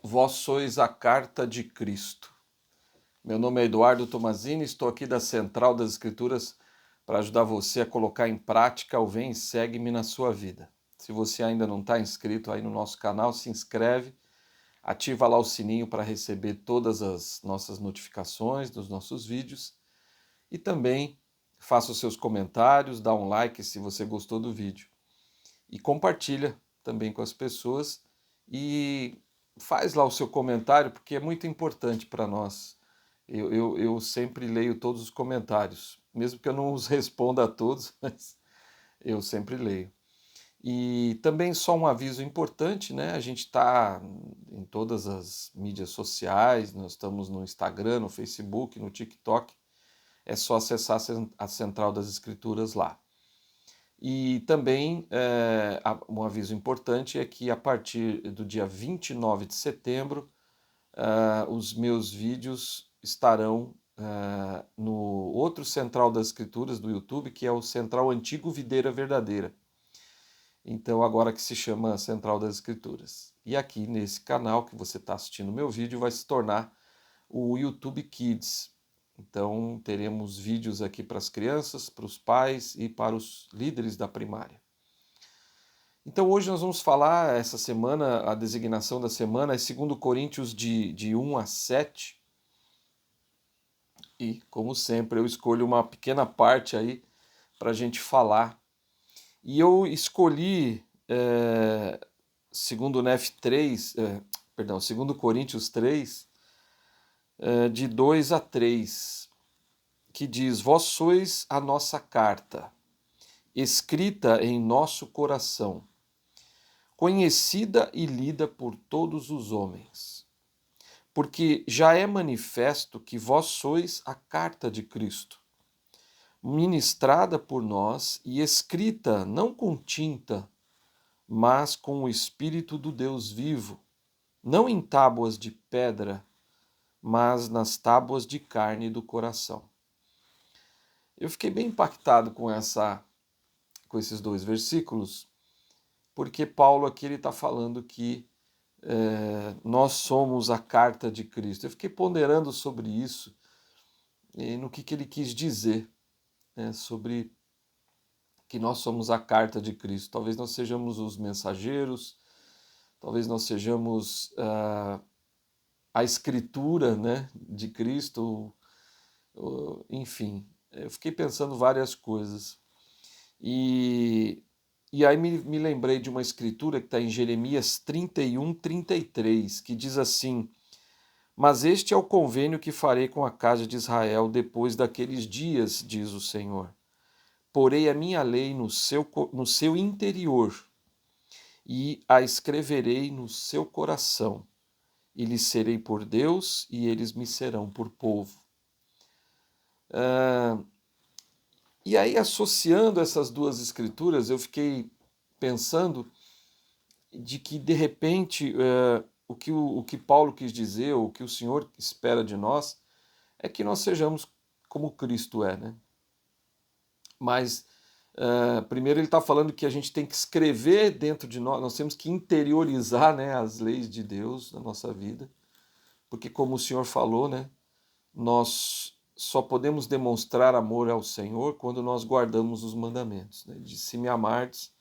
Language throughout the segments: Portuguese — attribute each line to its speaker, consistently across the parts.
Speaker 1: Vós sois a carta de Cristo. Meu nome é Eduardo Tomazini, estou aqui da Central das Escrituras para ajudar você a colocar em prática o Vem e Segue-me na sua vida. Se você ainda não está inscrito aí no nosso canal, se inscreve, ativa lá o sininho para receber todas as nossas notificações dos nossos vídeos e também faça os seus comentários, dá um like se você gostou do vídeo e compartilha também com as pessoas e faz lá o seu comentário, porque é muito importante para nós. Eu sempre leio todos os comentários, mesmo que eu não os responda a todos, mas eu sempre leio. E também só um aviso importante, né? A gente está em todas as mídias sociais, nós estamos no Instagram, no Facebook, no TikTok. É só acessar a Central das Escrituras lá. E também um aviso importante é que a partir do dia 29 de setembro, os meus vídeos estarão no outro Central das Escrituras do YouTube, que é o Central Antigo Videira Verdadeira. Então, agora que se chama Central das Escrituras. E aqui nesse canal que você está assistindo o meu vídeo vai se tornar o YouTube Kids. Então, teremos vídeos aqui para as crianças, para os pais e para os líderes da primária. Então, hoje nós vamos falar, essa semana, a designação da semana é 2 Coríntios de 1 a 7. E, como sempre, eu escolho uma pequena parte aí para a gente falar. E eu escolhi, segundo Nef 3, perdão, 2 Coríntios 3, de 2 a 3, que diz: Vós sois a nossa carta, escrita em nosso coração, conhecida e lida por todos os homens. Porque já é manifesto que vós sois a carta de Cristo, ministrada por nós e escrita não com tinta, mas com o Espírito do Deus vivo, não em tábuas de pedra, mas nas tábuas de carne do coração. Eu fiquei bem impactado com esses dois versículos, porque Paulo aqui está falando que nós somos a carta de Cristo. Eu fiquei ponderando sobre isso e no que ele quis dizer, né, sobre que nós somos a carta de Cristo. Talvez nós sejamos os mensageiros, talvez nós sejamos a escritura, né, de Cristo, enfim. Eu fiquei pensando várias coisas. E aí me lembrei de uma escritura que está em Jeremias 31, 33, que diz assim: Mas este é o convênio que farei com a casa de Israel depois daqueles dias, diz o Senhor. Porei a minha lei no seu interior e a escreverei no seu coração. E lhes serei por Deus e eles me serão por povo. E aí, associando essas duas escrituras, eu fiquei pensando de que, de repente, o que Paulo quis dizer, o que o Senhor espera de nós, é que nós sejamos como Cristo é, né? Mas, primeiro ele está falando que a gente tem que escrever dentro de nós temos que interiorizar, né, as leis de Deus na nossa vida, porque como o Senhor falou, né, nós só podemos demonstrar amor ao Senhor quando nós guardamos os mandamentos, né? Ele diz: se me amardes,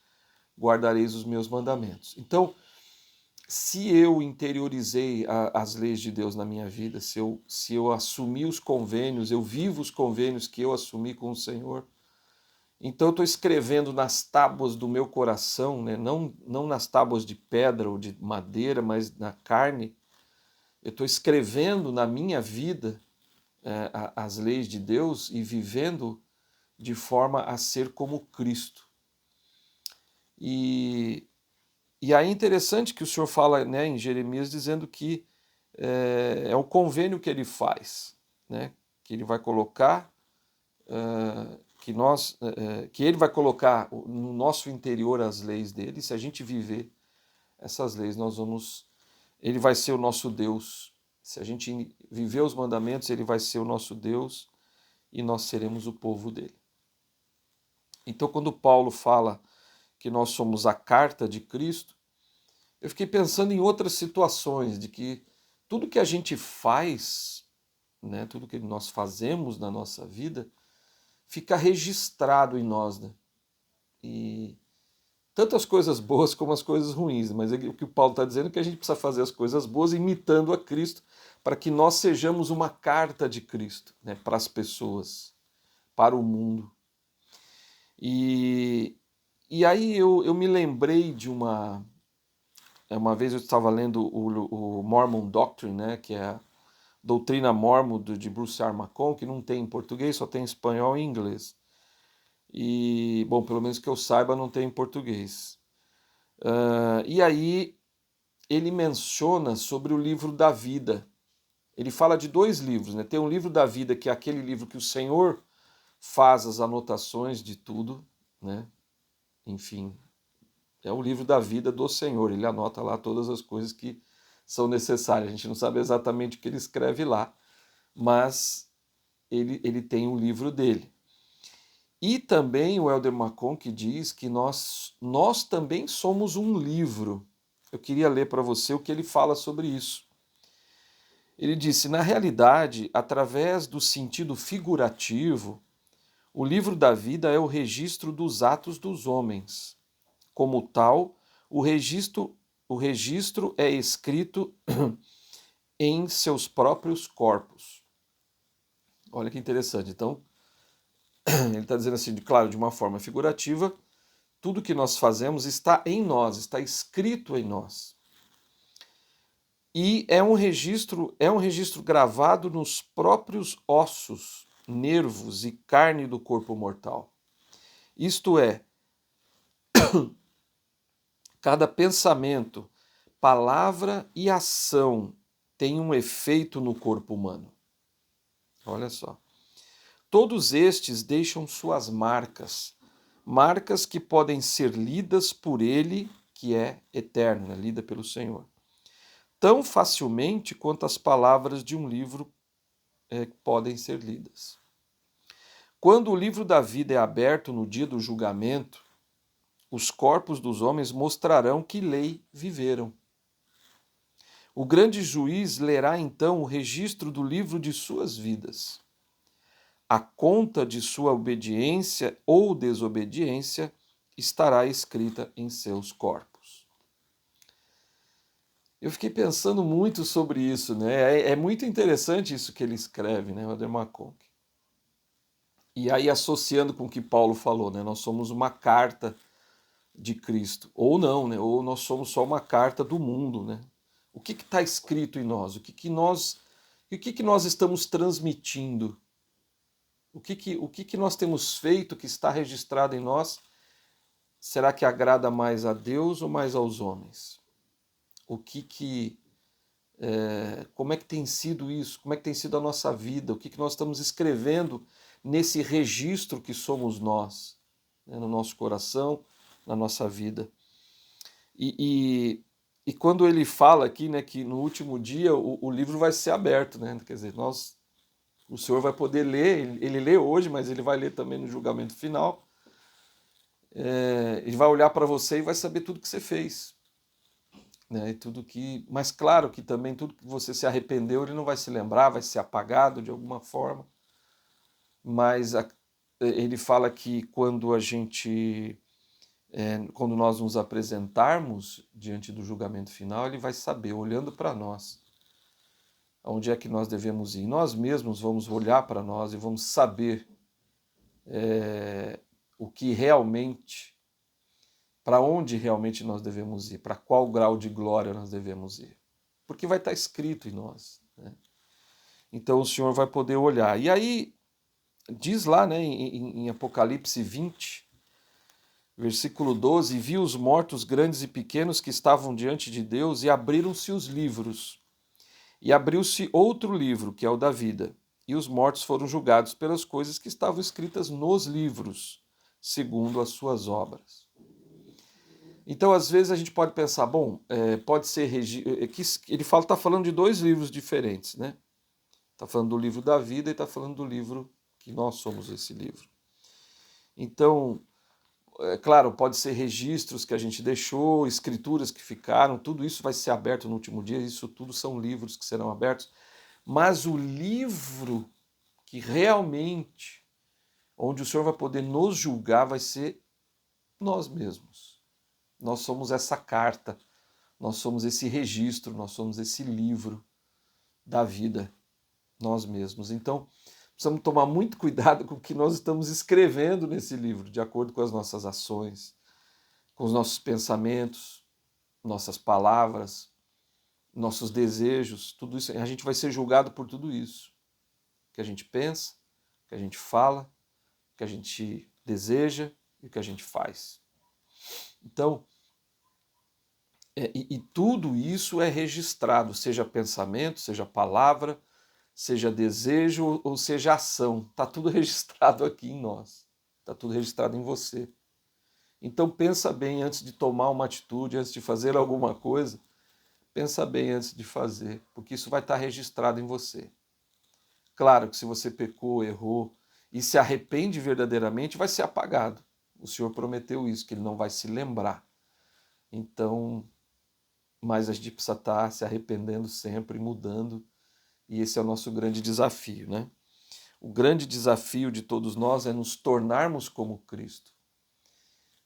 Speaker 1: guardareis os meus mandamentos. Então, se eu interiorizei as leis de Deus na minha vida, se eu assumi os convênios, eu vivo os convênios que eu assumi com o Senhor, então eu estou escrevendo nas tábuas do meu coração, né? Não nas tábuas de pedra ou de madeira, mas na carne. Eu estou escrevendo na minha vida as leis de Deus e vivendo de forma a ser como Cristo. E aí é interessante que o Senhor fala, né, em Jeremias, dizendo que é o convênio que ele faz, né, que ele vai colocar, que ele vai colocar no nosso interior as leis dele. Se a gente viver essas leis, ele vai ser o nosso Deus. Se a gente viver os mandamentos, ele vai ser o nosso Deus e nós seremos o povo dele. Então, quando Paulo fala que nós somos a carta de Cristo, eu fiquei pensando em outras situações, de que tudo que a gente faz, né, tudo que nós fazemos na nossa vida, fica registrado em nós, né? E tanto as coisas boas como as coisas ruins, mas o que o Paulo está dizendo é que a gente precisa fazer as coisas boas imitando a Cristo, para que nós sejamos uma carta de Cristo, né, para as pessoas, para o mundo. E aí eu me lembrei de uma vez eu estava lendo o Mormon Doctrine, né, que é a doutrina mormon de Bruce R. McConkie, que não tem em português, só tem em espanhol e inglês. E, bom, pelo menos que eu saiba, não tem em português. E aí ele menciona sobre o livro da vida. Ele fala de dois livros, né? Tem um livro da vida, que é aquele livro que o Senhor faz as anotações de tudo, né? Enfim, é o livro da vida do Senhor. Ele anota lá todas as coisas que são necessárias. A gente não sabe exatamente o que ele escreve lá, mas ele tem um livro dele. E também o Elder McConkie diz que nós também somos um livro. Eu queria ler para você o que ele fala sobre isso. Ele disse: na realidade, através do sentido figurativo, o livro da vida é o registro dos atos dos homens. Como tal, o registro é escrito em seus próprios corpos. Olha que interessante. Então, ele está dizendo assim, claro, de uma forma figurativa, tudo que nós fazemos está em nós, está escrito em nós. E é um registro gravado nos próprios ossos, nervos e carne do corpo mortal. Isto é, cada pensamento, palavra e ação tem um efeito no corpo humano. Olha só. Todos estes deixam suas marcas, marcas que podem ser lidas por ele, que é eterno, né? Lida pelo Senhor, tão facilmente quanto as palavras de um livro podem ser lidas. Quando o livro da vida é aberto no dia do julgamento, os corpos dos homens mostrarão que lei viveram. O grande juiz lerá então o registro do livro de suas vidas. A conta de sua obediência ou desobediência estará escrita em seus corpos. Eu fiquei pensando muito sobre isso, né? É muito interessante isso que ele escreve, né, o Elder McConkie. E aí, associando com o que Paulo falou, né? Nós somos uma carta de Cristo. Ou não, né? Ou nós somos só uma carta do mundo, né? O que está escrito em nós? O que nós estamos transmitindo? O que nós temos feito que está registrado em nós? Será que agrada mais a Deus ou mais aos homens? Como é que tem sido isso? Como é que tem sido a nossa vida? O que nós estamos escrevendo nesse registro que somos nós, né, no nosso coração, na nossa vida? E quando ele fala aqui, né, que no último dia o livro vai ser aberto, né? Quer dizer, o Senhor vai poder ler, ele lê hoje, mas ele vai ler também no julgamento final. Ele vai olhar para você e vai saber tudo que você fez. Né? Mas claro que também tudo que você se arrependeu, ele não vai se lembrar, vai ser apagado de alguma forma. Mas ele fala que quando quando nós nos apresentarmos diante do julgamento final, ele vai saber, olhando para nós, onde é que nós devemos ir. Nós mesmos vamos olhar para nós e vamos saber o que realmente, para onde realmente nós devemos ir, para qual grau de glória nós devemos ir. Porque vai estar escrito em nós. Né? Então o Senhor vai poder olhar. E aí, diz lá, né, em Apocalipse 20, versículo 12, viu os mortos grandes e pequenos que estavam diante de Deus e abriram-se os livros. E abriu-se outro livro, que é o da vida. E os mortos foram julgados pelas coisas que estavam escritas nos livros, segundo as suas obras. Então, às vezes, a gente pode pensar, bom, pode ser... Ele está falando de dois livros diferentes, né? Está falando do livro da vida e está falando do livro que nós somos esse livro. Então, claro, pode ser registros que a gente deixou, escrituras que ficaram, tudo isso vai ser aberto no último dia, isso tudo são livros que serão abertos, mas o livro que realmente, onde o Senhor vai poder nos julgar, vai ser nós mesmos. Nós somos essa carta, nós somos esse registro, nós somos esse livro da vida, nós mesmos. Então, precisamos tomar muito cuidado com o que nós estamos escrevendo nesse livro, de acordo com as nossas ações, com os nossos pensamentos, nossas palavras, nossos desejos, tudo isso. A gente vai ser julgado por tudo isso. O que a gente pensa, o que a gente fala, o que a gente deseja e o que a gente faz. Então, e tudo isso é registrado, seja pensamento, seja palavra, seja desejo ou seja ação. Está tudo registrado aqui em nós. Está tudo registrado em você. Então pensa bem antes de tomar uma atitude, antes de fazer alguma coisa. Pensa bem antes de fazer, porque isso vai estar registrado em você. Claro que se você pecou, errou e se arrepende verdadeiramente, vai ser apagado. O Senhor prometeu isso, que Ele não vai se lembrar. Então, mas a gente precisa estar se arrependendo sempre, mudando, e esse é o nosso grande desafio, né? O grande desafio de todos nós é nos tornarmos como Cristo.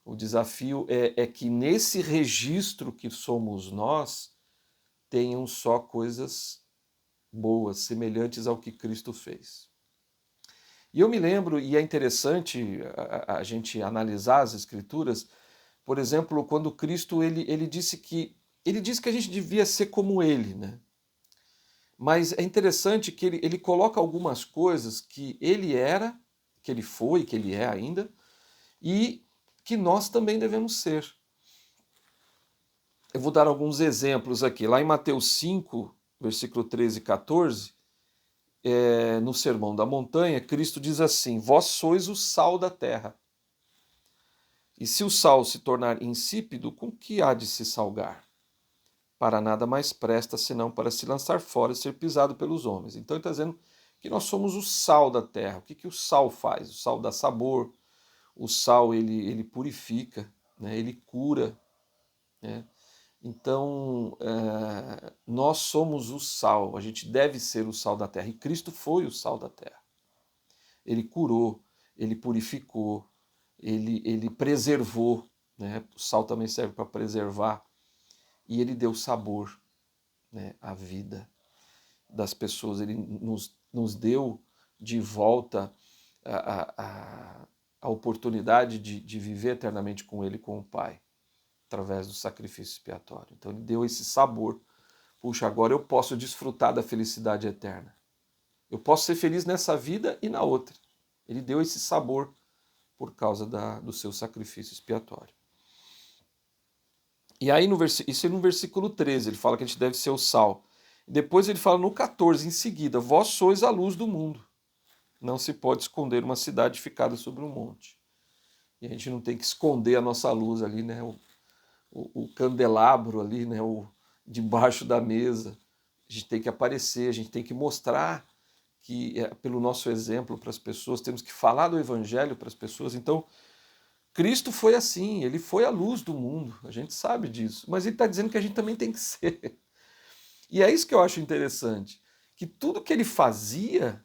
Speaker 1: O desafio é que nesse registro que somos nós, tenham só coisas boas, semelhantes ao que Cristo fez. E eu me lembro, e é interessante a gente analisar as Escrituras, por exemplo, quando Cristo ele disse que a gente devia ser como Ele, né? Mas é interessante que ele coloca algumas coisas que ele era, que ele foi, que ele é ainda, e que nós também devemos ser. Eu vou dar alguns exemplos aqui. Lá em Mateus 5, versículo 13 e 14, no Sermão da Montanha, Cristo diz assim: Vós sois o sal da terra. E se o sal se tornar insípido, com que há de se salgar? Para nada mais presta, senão para se lançar fora e ser pisado pelos homens. Então ele está dizendo que nós somos o sal da terra. O que o sal faz? O sal dá sabor, o sal ele purifica, né? Ele cura, né? Então, nós somos o sal, a gente deve ser o sal da terra. E Cristo foi o sal da terra. Ele curou, ele purificou, ele preservou, né? O sal também serve para preservar. E ele deu sabor, né, à vida das pessoas. Ele nos deu de volta a oportunidade de viver eternamente com Ele, com o Pai, através do sacrifício expiatório. Então ele deu esse sabor. Puxa, agora eu posso desfrutar da felicidade eterna. Eu posso ser feliz nessa vida e na outra. Ele deu esse sabor por causa do seu sacrifício expiatório. E aí, isso é no versículo 13, ele fala que a gente deve ser o sal. Depois ele fala no 14, em seguida, vós sois a luz do mundo. Não se pode esconder uma cidade ficada sobre um monte. E a gente não tem que esconder a nossa luz ali, né? O candelabro ali, né? Debaixo da mesa. A gente tem que aparecer, a gente tem que mostrar que, pelo nosso exemplo para as pessoas, temos que falar do evangelho para as pessoas. Então, Cristo foi assim, ele foi a luz do mundo, a gente sabe disso, mas ele está dizendo que a gente também tem que ser. E é isso que eu acho interessante, que tudo que ele fazia,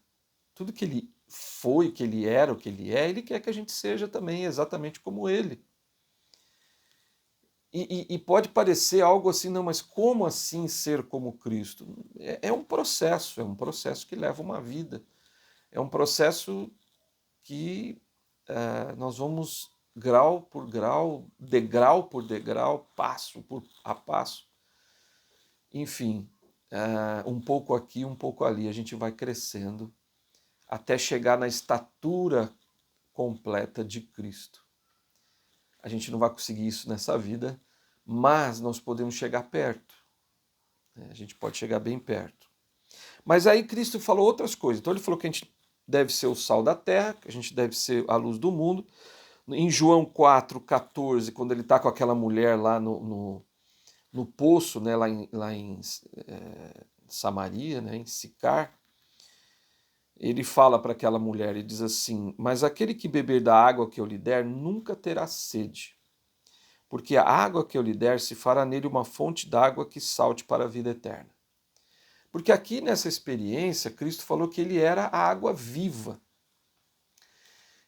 Speaker 1: tudo que ele foi, que ele era, o que ele é, ele quer que a gente seja também exatamente como ele. E pode parecer algo assim, não, mas como assim ser como Cristo? É um processo que leva uma vida, é um processo que nós vamos grau por degrau, passo a passo. Enfim, um pouco aqui, um pouco ali, a gente vai crescendo até chegar na estatura completa de Cristo. A gente não vai conseguir isso nessa vida, mas nós podemos chegar perto. A gente pode chegar bem perto. Mas aí Cristo falou outras coisas. Então ele falou que a gente deve ser o sal da terra, que a gente deve ser a luz do mundo. Em João 4,14, quando ele está com aquela mulher lá no poço, né, lá em Samaria, né, em Sicar, ele fala para aquela mulher e diz assim: mas aquele que beber da água que eu lhe der nunca terá sede, porque a água que eu lhe der se fará nele uma fonte d'água que salte para a vida eterna. Porque aqui nessa experiência, Cristo falou que ele era a água viva.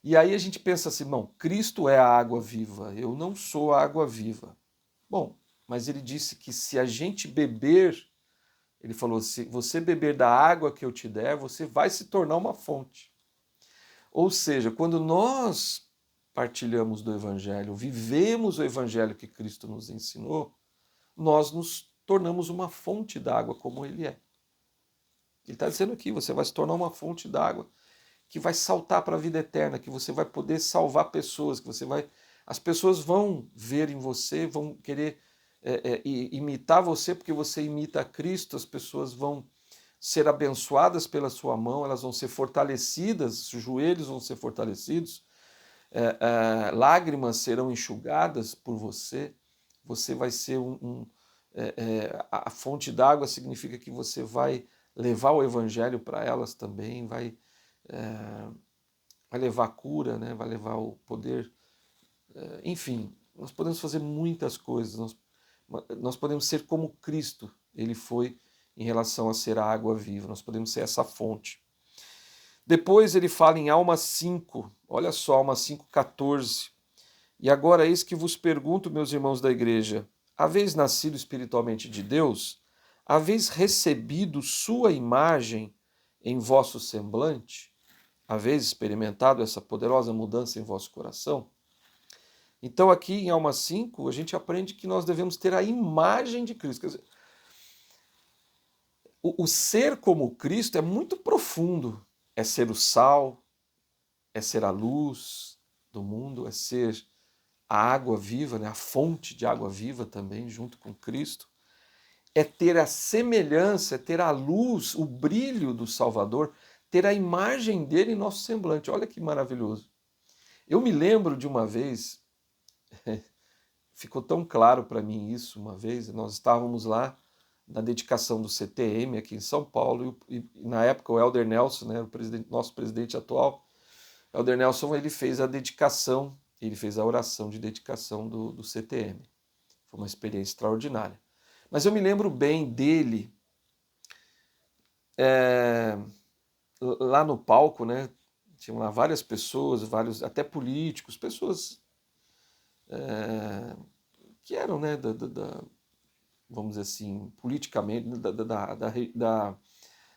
Speaker 1: E aí a gente pensa assim, não, Cristo é a água viva, eu não sou a água viva. Bom, mas ele disse que se a gente beber, ele falou, se você beber da água que eu te der, você vai se tornar uma fonte. Ou seja, quando nós partilhamos do Evangelho, vivemos o Evangelho que Cristo nos ensinou, nós nos tornamos uma fonte d'água como ele é. Ele está dizendo aqui, você vai se tornar uma fonte d'água que vai saltar para a vida eterna, que você vai poder salvar pessoas, que você vai... As pessoas vão ver em você, vão querer imitar você porque você imita a Cristo, as pessoas vão ser abençoadas pela sua mão, elas vão ser fortalecidas, os joelhos vão ser fortalecidos, lágrimas serão enxugadas por você, você vai ser a fonte d'água significa que você vai levar o evangelho para elas também, vai levar cura, né? Vai levar o poder, enfim, nós podemos fazer muitas coisas, nós podemos ser como Cristo, ele foi em relação a ser a água viva, nós podemos ser essa fonte. Depois ele fala em Alma 5, olha só, Alma 5,14. E agora eis que vos pergunto, meus irmãos da igreja, haveis nascido espiritualmente de Deus? Haveis recebido sua imagem em vosso semblante? Haveis experimentado essa poderosa mudança em vosso coração? Então aqui em Alma 5 a gente aprende que nós devemos ter a imagem de Cristo. Quer dizer, o ser como Cristo é muito profundo. É ser o sal, é ser a luz do mundo, é ser a água viva, né? A fonte de água viva também, junto com Cristo. É ter a semelhança, é ter a luz, o brilho do Salvador, ter a imagem dele em nosso semblante. Olha que maravilhoso. Eu me lembro de uma vez, ficou tão claro para mim isso uma vez, nós estávamos lá na dedicação do CTM aqui em São Paulo, e na época o Elder Nelson, né, nosso presidente atual, Elder Nelson, ele fez a dedicação, ele fez a oração de dedicação do CTM. Foi uma experiência extraordinária. Mas eu me lembro bem dele, lá no palco, né, tinham lá várias pessoas, vários, até políticos, pessoas que eram, né, vamos dizer assim, politicamente,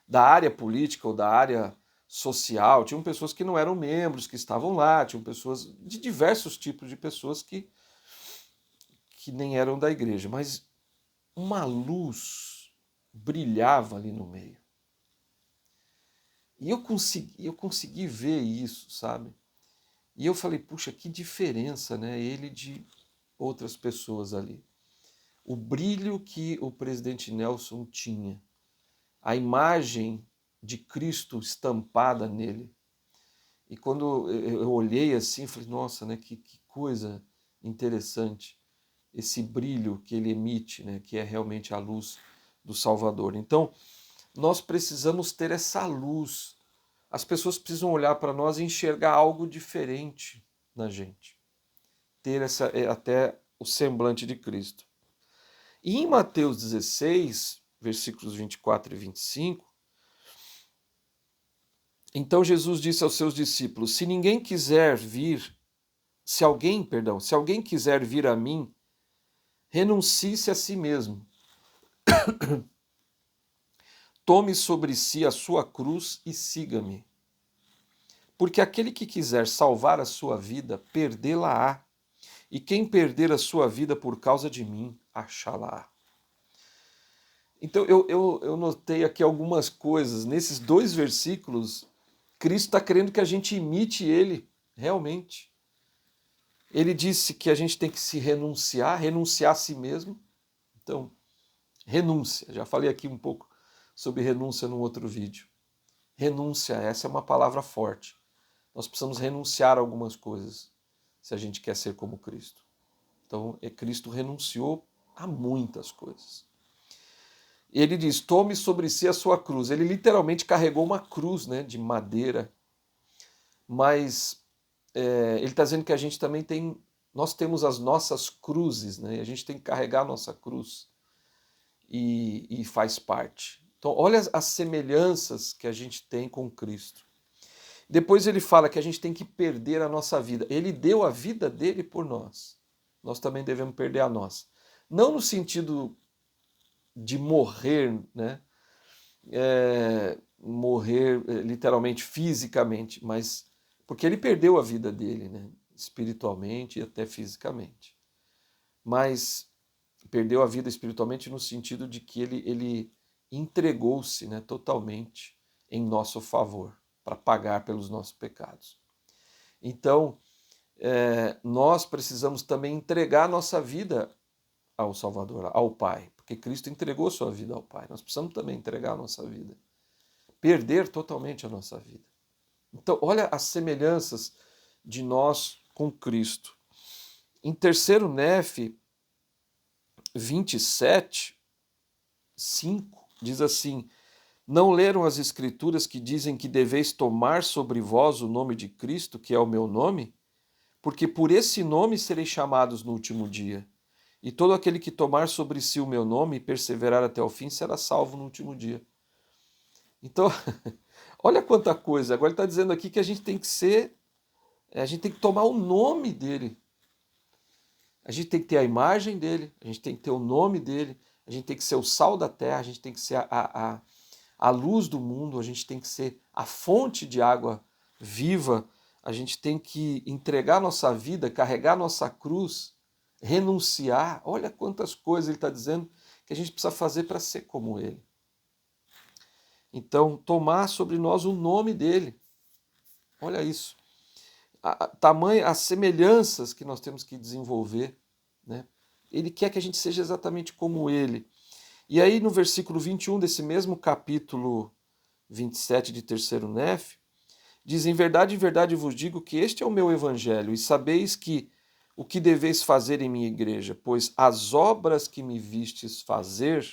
Speaker 1: da área política ou da área social, tinham pessoas que não eram membros, que estavam lá, tinham pessoas de diversos tipos de pessoas que nem eram da igreja, mas uma luz brilhava ali no meio. E eu consegui ver isso, sabe? E eu falei, puxa, que diferença, né? Ele de outras pessoas ali. O brilho que o presidente Nelson tinha, a imagem de Cristo estampada nele. E quando eu olhei assim, falei, nossa, né, que coisa interessante, esse brilho que ele emite, né, que é realmente a luz do Salvador. Então, nós precisamos ter essa luz. As pessoas precisam olhar para nós e enxergar algo diferente na gente. Ter até o semblante de Cristo. E em Mateus 16, versículos 24 e 25, então Jesus disse aos seus discípulos: se alguém quiser vir a mim, renuncie-se a si mesmo. Tome sobre si a sua cruz e siga-me. Porque aquele que quiser salvar a sua vida, perdê-la-á. E quem perder a sua vida por causa de mim, achá-la-á. Então eu notei aqui algumas coisas. Nesses 2 versículos, Cristo está querendo que a gente imite ele, realmente. Ele disse que a gente tem que se renunciar a si mesmo. Então, renúncia. Já falei aqui um pouco sobre renúncia num outro vídeo. Renúncia, essa é uma palavra forte. Nós precisamos renunciar a algumas coisas se a gente quer ser como Cristo. Então, Cristo renunciou a muitas coisas. Ele diz, tome sobre si a sua cruz. Ele literalmente carregou uma cruz, né, de madeira, mas ele está dizendo que a gente também tem, nós temos as nossas cruzes, né, e a gente tem que carregar a nossa cruz, e faz parte. Então, olha as semelhanças que a gente tem com Cristo. Depois ele fala que a gente tem que perder a nossa vida. Ele deu a vida dele por nós. Nós também devemos perder a nossa. Não no sentido de morrer, né? Morrer literalmente, fisicamente, mas porque ele perdeu a vida dele, né? Espiritualmente e até fisicamente. Mas perdeu a vida espiritualmente no sentido de que ele entregou-se, né, totalmente em nosso favor, para pagar pelos nossos pecados. Então, nós precisamos também entregar nossa vida ao Salvador, ao Pai, porque Cristo entregou sua vida ao Pai. Nós precisamos também entregar a nossa vida, perder totalmente a nossa vida. Então, olha as semelhanças de nós com Cristo. Em 3º Nef 27, 5, diz assim: não leram as Escrituras que dizem que deveis tomar sobre vós o nome de Cristo, que é o meu nome? Porque por esse nome sereis chamados no último dia. E todo aquele que tomar sobre si o meu nome e perseverar até o fim será salvo no último dia. Então, olha quanta coisa. Agora ele está dizendo aqui que a gente tem que ser, a gente tem que tomar o nome dele. A gente tem que ter a imagem dele, a gente tem que ter o nome dele, a gente tem que ser o sal da terra, a gente tem que ser a luz do mundo, a gente tem que ser a fonte de água viva, a gente tem que entregar nossa vida, carregar nossa cruz, renunciar. Olha quantas coisas ele está dizendo que a gente precisa fazer para ser como ele. Então, tomar sobre nós o nome dele. Olha isso. As semelhanças que nós temos que desenvolver, né? Ele quer que a gente seja exatamente como ele. E aí no versículo 21 desse mesmo capítulo 27 de 3º Nef, diz, em verdade vos digo que este é o meu evangelho, e sabeis que o que deveis fazer em minha igreja, pois as obras que me vistes fazer,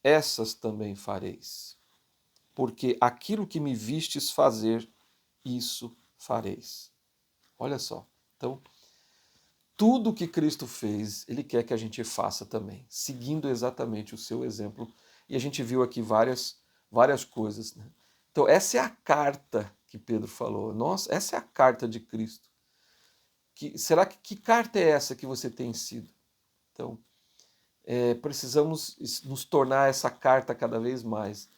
Speaker 1: essas também fareis. Porque aquilo que me vistes fazer, isso fareis. Olha só. Então, tudo que Cristo fez, ele quer que a gente faça também, seguindo exatamente o seu exemplo. E a gente viu aqui várias coisas, né? Então, essa é a carta que Pedro falou. Nossa, essa é a carta de Cristo. Será que carta é essa que você tem sido? Então, precisamos nos tornar essa carta cada vez mais,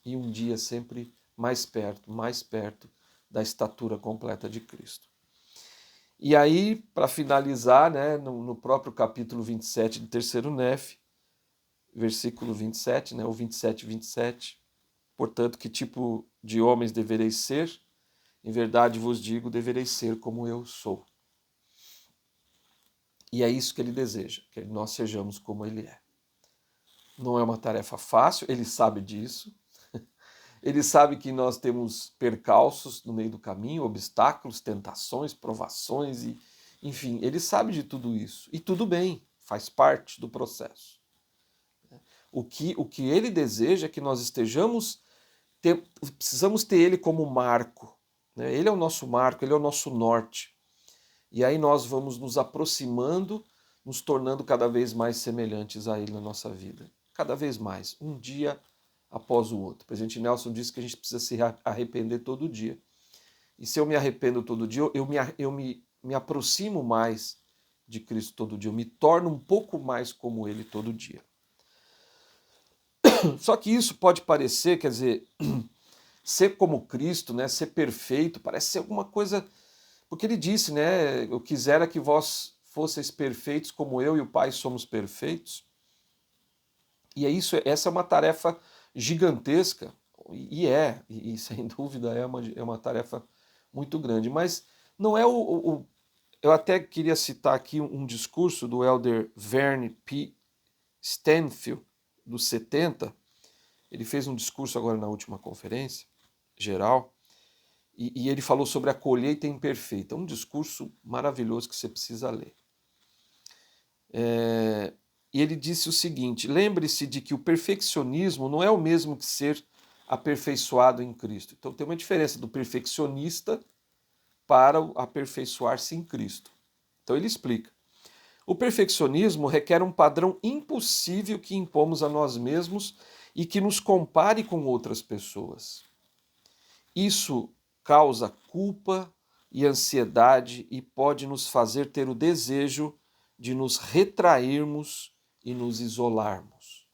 Speaker 1: e um dia sempre mais perto da estatura completa de Cristo. E aí, para finalizar, né, no próprio capítulo 27 de 3º Nef, versículo 27, né, o 27, portanto, que tipo de homens devereis ser? Em verdade vos digo, devereis ser como eu sou. E é isso que ele deseja, que nós sejamos como ele é. Não é uma tarefa fácil, ele sabe disso. Ele sabe que nós temos percalços no meio do caminho, obstáculos, tentações, provações, e, enfim, ele sabe de tudo isso. E tudo bem, faz parte do processo. O que ele deseja é que nós precisamos ter ele como marco. Né? Ele é o nosso marco, ele é o nosso norte. E aí nós vamos nos aproximando, nos tornando cada vez mais semelhantes a ele na nossa vida. Cada vez mais, um dia após o outro. O presidente Nelson disse que a gente precisa se arrepender todo dia. E se eu me arrependo todo dia, eu me aproximo mais de Cristo todo dia. Eu me torno um pouco mais como ele todo dia. Só que isso pode parecer, quer dizer, ser como Cristo, né, ser perfeito, parece ser alguma coisa... Porque ele disse, né, eu quisera que vós fosseis perfeitos como eu e o Pai somos perfeitos. E essa é uma tarefa gigantesca, e sem dúvida é uma tarefa muito grande, mas não é eu até queria citar aqui um discurso do elder Verne P. Stanfield, dos 70, ele fez um discurso agora na última conferência geral, e ele falou sobre a colheita imperfeita, um discurso maravilhoso que você precisa ler. E ele disse o seguinte: lembre-se de que o perfeccionismo não é o mesmo que ser aperfeiçoado em Cristo. Então tem uma diferença do perfeccionista para o aperfeiçoar-se em Cristo. Então ele explica. O perfeccionismo requer um padrão impossível que impomos a nós mesmos e que nos compare com outras pessoas. Isso causa culpa e ansiedade e pode nos fazer ter o desejo de nos retrairmos e nos isolarmos.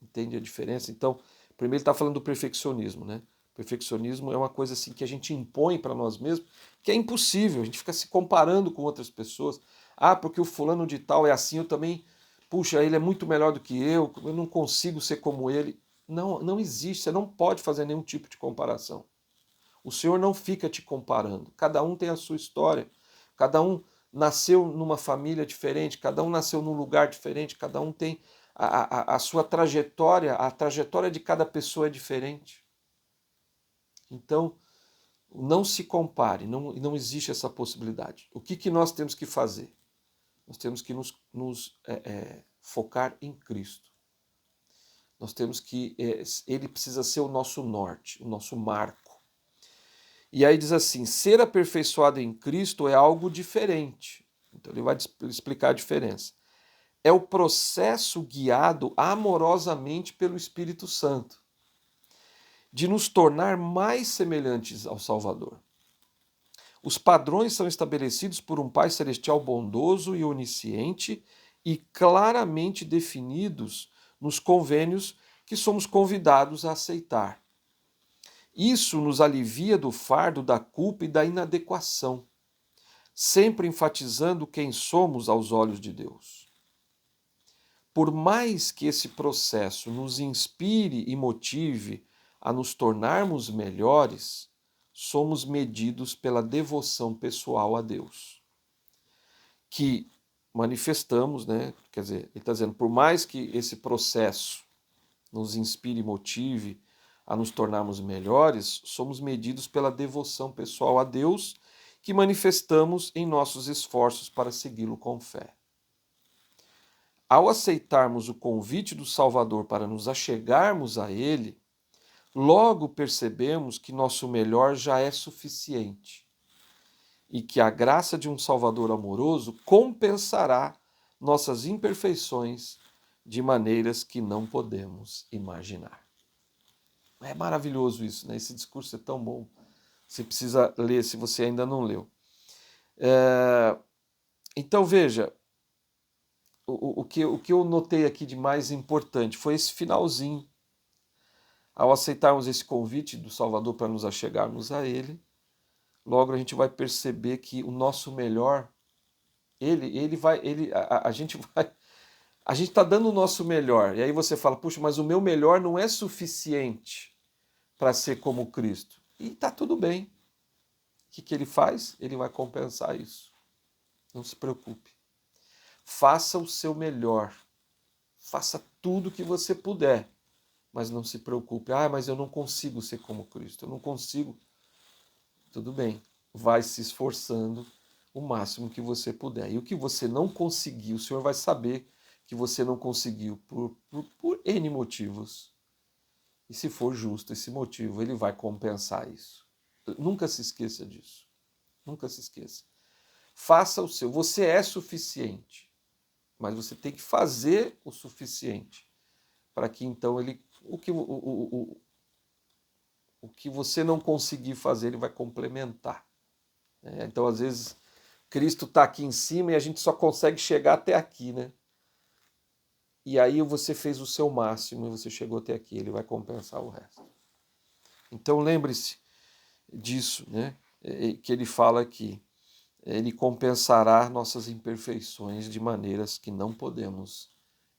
Speaker 1: Entende a diferença? Então, primeiro ele está falando do perfeccionismo, né? Perfeccionismo é uma coisa assim que a gente impõe para nós mesmos, que é impossível. A gente fica se comparando com outras pessoas. Ah, porque o fulano de tal é assim, eu também, puxa, ele é muito melhor do que eu não consigo ser como ele. Não, não existe, você não pode fazer nenhum tipo de comparação. O Senhor não fica te comparando. Cada um tem a sua história. Cada um nasceu numa família diferente, cada um nasceu num lugar diferente, cada um tem a sua trajetória, a trajetória de cada pessoa é diferente. Então, não se compare, não existe essa possibilidade. O que nós temos que fazer? Nós temos que nos focar em Cristo. Nós temos que, ele precisa ser o nosso norte, o nosso marco. E aí diz assim, ser aperfeiçoado em Cristo é algo diferente. Então ele vai explicar a diferença. É o processo guiado amorosamente pelo Espírito Santo, de nos tornar mais semelhantes ao Salvador. Os padrões são estabelecidos por um Pai Celestial bondoso e onisciente e claramente definidos nos convênios que somos convidados a aceitar. Isso nos alivia do fardo da culpa e da inadequação, sempre enfatizando quem somos aos olhos de Deus. Por mais que esse processo nos inspire e motive a nos tornarmos melhores, somos medidos pela devoção pessoal a Deus, que manifestamos, né? Quer dizer, ele está dizendo, por mais que esse processo nos inspire e motive a nos tornarmos melhores, somos medidos pela devoção pessoal a Deus que manifestamos em nossos esforços para segui-lo com fé. Ao aceitarmos o convite do Salvador para nos achegarmos a Ele, logo percebemos que nosso melhor já é suficiente e que a graça de um Salvador amoroso compensará nossas imperfeições de maneiras que não podemos imaginar. É maravilhoso isso, né? Esse discurso é tão bom. Você precisa ler se você ainda não leu. Então veja, o que eu notei aqui de mais importante foi esse finalzinho. Ao aceitarmos esse convite do Salvador para nos achegarmos a Ele, logo a gente vai perceber que o nosso melhor, a gente está dando o nosso melhor. E aí você fala, puxa, mas o meu melhor não é suficiente para ser como Cristo. E está tudo bem. O que ele faz? Ele vai compensar isso. Não se preocupe. Faça o seu melhor. Faça tudo o que você puder. Mas não se preocupe. Ah, mas eu não consigo ser como Cristo. Eu não consigo. Tudo bem. Vai se esforçando o máximo que você puder. E o que você não conseguiu, o Senhor vai saber que você não conseguiu por N motivos. E se for justo esse motivo, ele vai compensar isso. Nunca se esqueça disso. Nunca se esqueça. Faça o seu. Você é suficiente. Mas você tem que fazer o suficiente para que então ele. O que você não conseguir fazer, ele vai complementar. Então, às vezes, Cristo está aqui em cima e a gente só consegue chegar até aqui, né? E aí você fez o seu máximo e você chegou até aqui, ele vai compensar o resto. Então lembre-se disso, né? Que ele fala aqui. Ele compensará nossas imperfeições de maneiras que não podemos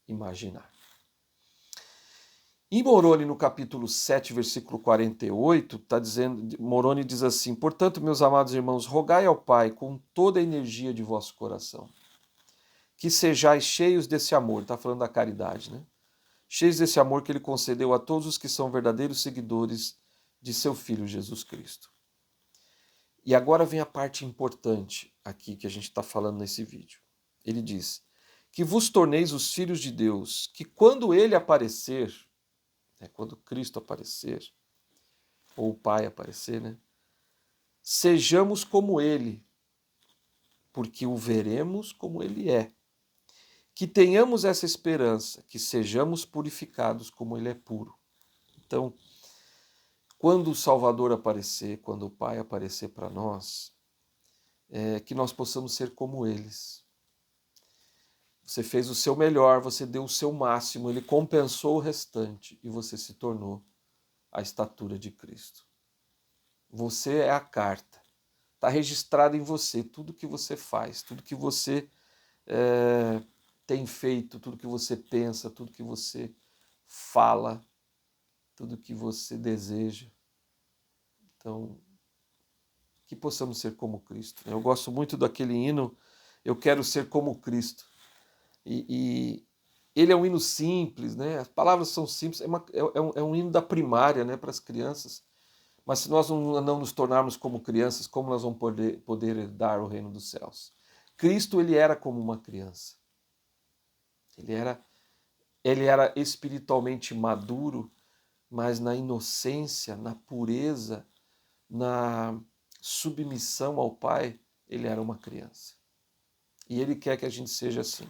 Speaker 1: imaginar. Em Moroni, no capítulo 7, versículo 48, Moroni diz assim: portanto, meus amados irmãos, rogai ao Pai com toda a energia de vosso coração, que sejais cheios desse amor, está falando da caridade, né? Cheios desse amor que ele concedeu a todos os que são verdadeiros seguidores de seu Filho Jesus Cristo. E agora vem a parte importante aqui que a gente está falando nesse vídeo. Ele diz que vos torneis os filhos de Deus, que quando ele aparecer, quando Cristo aparecer, ou o Pai aparecer, sejamos como ele, porque o veremos como ele é. Que tenhamos essa esperança, que sejamos purificados como ele é puro. Então, quando o Salvador aparecer, quando o Pai aparecer para nós, que nós possamos ser como eles. Você fez o seu melhor, você deu o seu máximo, ele compensou o restante e você se tornou a estatura de Cristo. Você é a carta. Está registrado em você tudo que você faz, tudo que você tem feito, tudo que você pensa, tudo que você fala, tudo que você deseja. Então, que possamos ser como Cristo. Eu gosto muito daquele hino, Eu Quero Ser Como Cristo. E ele é um hino simples, as palavras são simples, é um hino da primária, para as crianças. Mas se nós não nos tornarmos como crianças, como nós vamos poder herdar o reino dos céus? Cristo, ele era como uma criança. Ele era espiritualmente maduro, mas na inocência, na pureza, na submissão ao Pai, ele era uma criança. E ele quer que a gente seja assim.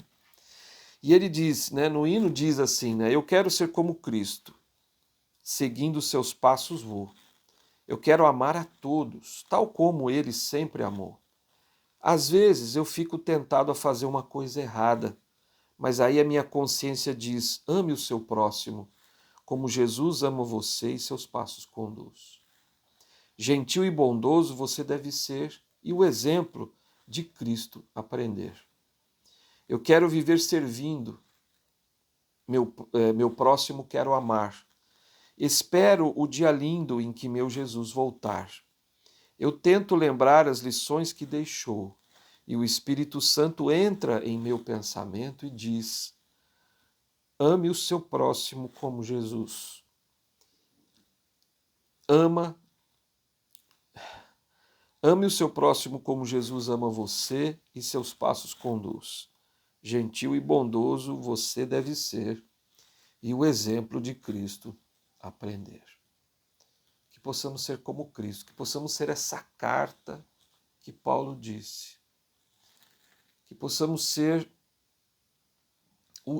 Speaker 1: E ele diz, no hino diz assim, eu quero ser como Cristo, seguindo seus passos vou. Eu quero amar a todos, tal como ele sempre amou. Às vezes eu fico tentado a fazer uma coisa errada, mas aí a minha consciência diz, ame o seu próximo, como Jesus ama você e seus passos conduz. Gentil e bondoso você deve ser e o exemplo de Cristo aprender. Eu quero viver servindo, meu próximo quero amar. Espero o dia lindo em que meu Jesus voltar. Eu tento lembrar as lições que deixou e o Espírito Santo entra em meu pensamento e diz, ame o seu próximo como Jesus. Ame o seu próximo como Jesus ama você e seus passos conduz. Gentil e bondoso você deve ser e o exemplo de Cristo aprender. Que possamos ser como Cristo, que possamos ser essa carta que Paulo disse. Que possamos ser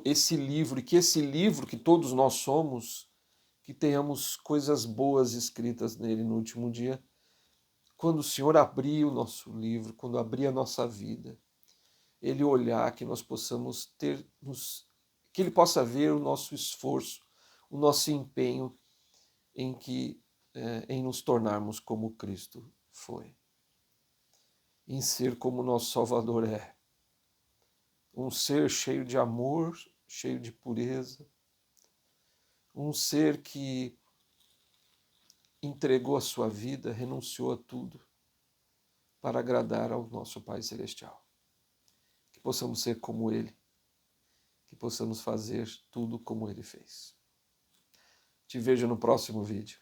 Speaker 1: esse livro, e que esse livro que todos nós somos, que tenhamos coisas boas escritas nele no último dia, quando o Senhor abrir o nosso livro, quando abrir a nossa vida, Ele olhar, que nós possamos que Ele possa ver o nosso esforço, o nosso empenho em nos tornarmos como Cristo foi, em ser como nosso Salvador é, um ser cheio de amor, cheio de pureza, um ser que entregou a sua vida, renunciou a tudo para agradar ao nosso Pai Celestial. Que possamos ser como Ele, que possamos fazer tudo como Ele fez. Te vejo no próximo vídeo.